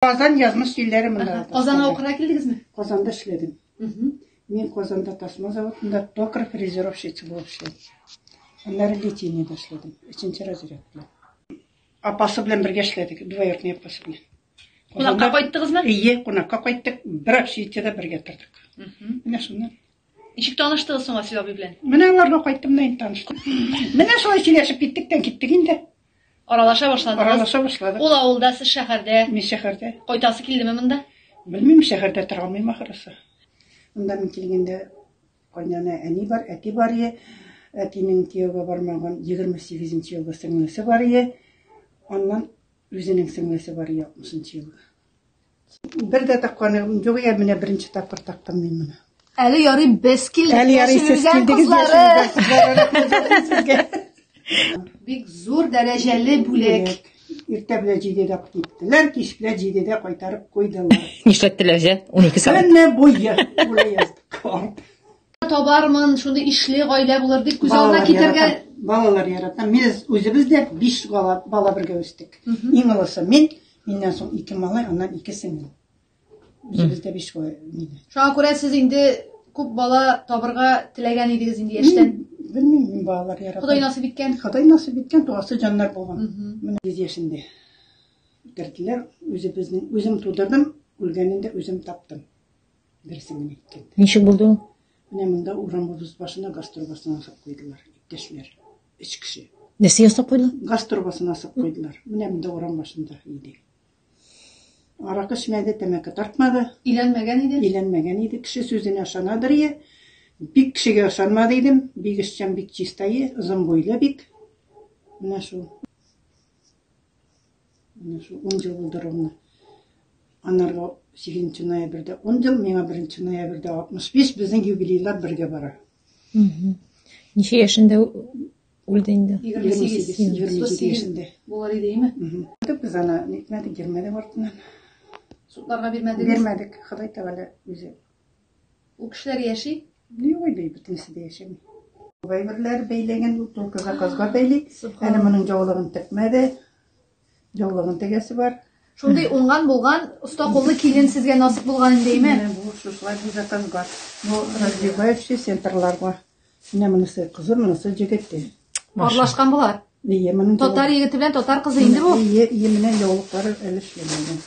Kazan yazmış dilleri bunlar. Kazan'a okura kildiniz mi? Kazan'da işledim. Men Kazan'da tasma zavodunda tokar frezеровщица болып işledim. Onları Litviniyada işledim. 3. razredde. Apası bilen birge işledik. Двоюродный apası bilen. Qonaqqa qaytdınız mı? İyi, qonaqqa qaytdık. Bir общежитиеda birge turdik. Mine şundan. Nechuk tanışdınız soňa siz abi bilen? Mine ularga qaytdım da tanıştık. Mine şolay çileşip gittikten gittik indi. Aralaşa başladınız. Aralaşa başladık. Ol awulda, siz şäherde. Men şäherde. Qaytası kildimi munda? Bilmem şäherde tura almayım ahırısı. Unda men kelgende qaynana әни бар, әти бар ye. Әтинең кияүгә бармаган 28-нче елгы сеңлесе бар ye. Ondan özünün sіңлесі бар 60-нчы елгы. Bir de takkanım yok ya mene birinci tapır taktım men mene. Әле ярый без килдек. Әле ярый siz kildiniz sizge. Бик зур дәрәҗәле бүләк. Иртә белән 7-дә киттеләр, кич белән 7-дә кайтарып куйдылар. Нишләттеләр җә? 12 сәгать. Менә буя булай яздык. Табармын, шундый ишле гаилә булыр дип күз алдына китәргә. Балалар яратам. Без үзебез дә 5 бала бергә үстек. Иң олысы мен, миннән соң 2 малай, аннан 2 сеңлем. Үзебез дә 5 бала. Шуңа күрә сез инде күп бала табырга теләгән идегез инде яшьтән. Bilmem балалар яратам. Ходай насип иткән. Ходай насип иткән, туасы җаннар булган. Менә 100 яшендә. Кертеләр, үзем тудырдым, үлгәнендә үзем таптым. Берсен әйткән. Ничек булды ул? Менә монда урам башына газ трубасына асып куйдылар, иптәшләр. 3 кеше. Нәрсә ясап куйдылар? Газ трубасына асып куйдылар. Менә монда урам башында иде. Аракы эчмәде, тәмәке тартмады. Иләнмәгән иде. Иләнмәгән иде. Кеше сүзенә ышанадыр я. Бик кешегә ышанмады идем. Бик эшчән, бик чистайы, озын буйлы бик. Менә шу 10 ел булды ровно. Анарга 8 ноябрьдә 10 ел, миңа 1 ноябрьдә 65, безнең юбилейлар бергә бара. Ничә яшендә үлде инде? 28 яшендә. Булар идеме? Без аны нитмәдек, гермәдек артыннан. Судларга бирмәдегез. Бирмәдек, Ходай Тәгалә үзе. Ул кешеләр яши. Ни уйлый бөтенесе дә яшәми. Вайберләр бәйләгән ул только заказга бәйли. Әле моның җаулыгын текмәде. Җаулыгын тегәсе бар. Шундый уңган булган, оста куллы килен сезгә насип булган индеме? Бу шулай бу заказга. Бу развивающий центрларга. Менә монысы кызы, монысы җегете. Аралашкан булар. Ие, моның Татар егете белән татар кызы инде бу. Ие, менә җаулыклары әле эшләмәгән.